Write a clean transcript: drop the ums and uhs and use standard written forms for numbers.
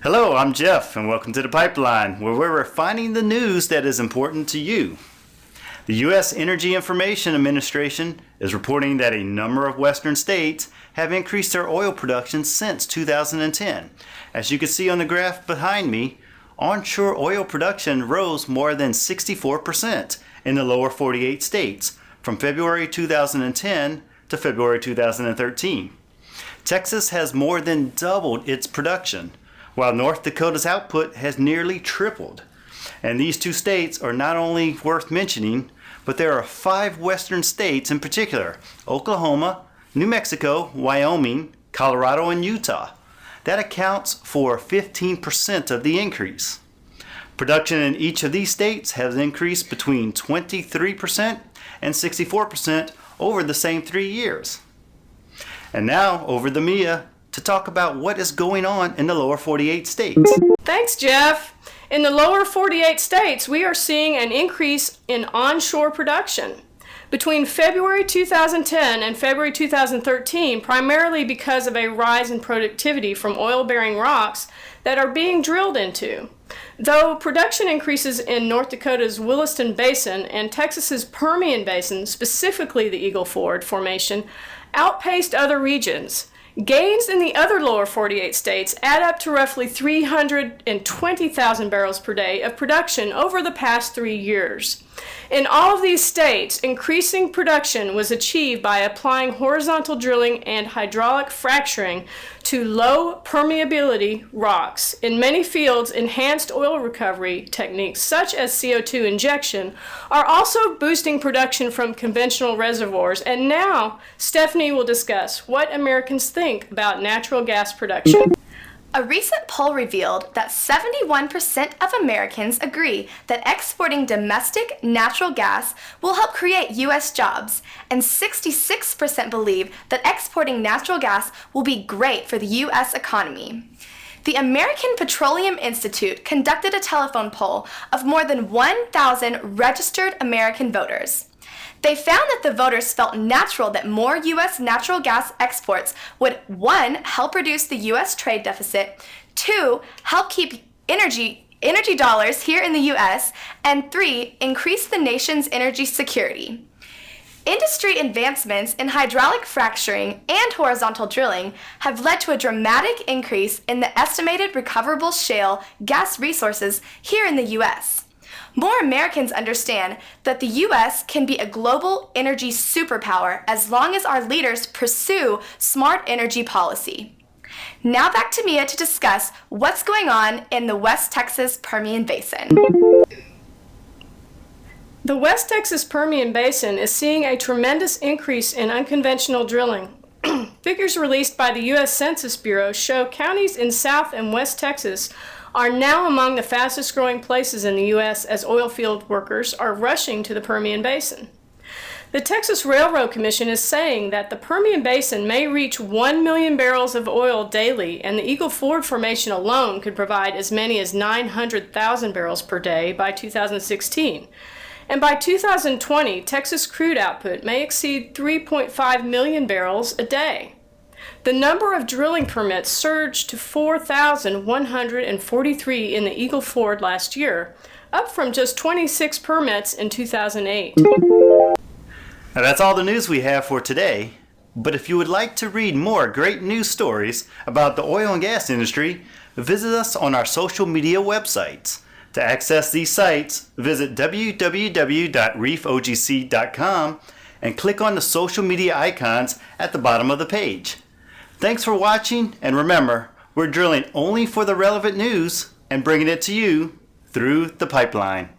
Hello, I'm Jeff, and welcome to The Pipeline, where we're refining the news that is important to you. The U.S. Energy Information Administration is reporting that a number of western states have increased their oil production since 2010. As you can see on the graph behind me, onshore oil production rose more than 64% in the lower 48 states from February 2010 to February 2013. Texas has more than doubled its production, while North Dakota's output has nearly tripled. And these two states are not only worth mentioning, but there are 5 western states in particular: Oklahoma, New Mexico, Wyoming, Colorado, and Utah. That accounts for 15% of the increase. Production in each of these states has increased between 23% and 64% over the same 3 years. And now over to Mia to talk about what is going on in the lower 48 states. Thanks, Jeff. In the lower 48 states, we are seeing an increase in onshore production. Between February 2010 and February 2013, primarily because of a rise in productivity from oil-bearing rocks that are being drilled into. Though production increases in North Dakota's Williston Basin and Texas's Permian Basin, specifically the Eagle Ford Formation, outpaced other regions, gains in the other lower 48 states add up to roughly 320,000 barrels per day of production over the past 3 years. In all of these states, increasing production was achieved by applying horizontal drilling and hydraulic fracturing to low permeability rocks. In many fields, enhanced oil recovery techniques such as CO2 injection are also boosting production from conventional reservoirs. And now, Stephanie will discuss what Americans think about natural gas production. A recent poll revealed that 71% of Americans agree that exporting domestic natural gas will help create U.S. jobs, and 66% believe that exporting natural gas will be great for the U.S. economy. The American Petroleum Institute conducted a telephone poll of more than 1,000 registered American voters. They found that the voters felt natural that more U.S. natural gas exports would, 1, help reduce the U.S. trade deficit, 2, help keep energy dollars here in the U.S., and 3, increase the nation's energy security. Industry advancements in hydraulic fracturing and horizontal drilling have led to a dramatic increase in the estimated recoverable shale gas resources here in the U.S. More Americans understand that the U.S. can be a global energy superpower as long as our leaders pursue smart energy policy. Now back to Mia to discuss what's going on in the West Texas Permian Basin. The West Texas Permian Basin is seeing a tremendous increase in unconventional drilling. Figures released by the U.S. Census Bureau show counties in South and West Texas are now among the fastest growing places in the U.S. as oil field workers are rushing to the Permian Basin. The Texas Railroad Commission is saying that the Permian Basin may reach 1 million barrels of oil daily, and the Eagle Ford Formation alone could provide as many as 900,000 barrels per day by 2016. And by 2020, Texas crude output may exceed 3.5 million barrels a day. The number of drilling permits surged to 4,143 in the Eagle Ford last year, up from just 26 permits in 2008. Now that's all the news we have for today, but if you would like to read more great news stories about the oil and gas industry, visit us on our social media websites. To access these sites, visit www.reefogc.com and click on the social media icons at the bottom of the page. Thanks for watching, and remember, we're drilling only for the relevant news and bringing it to you through the pipeline.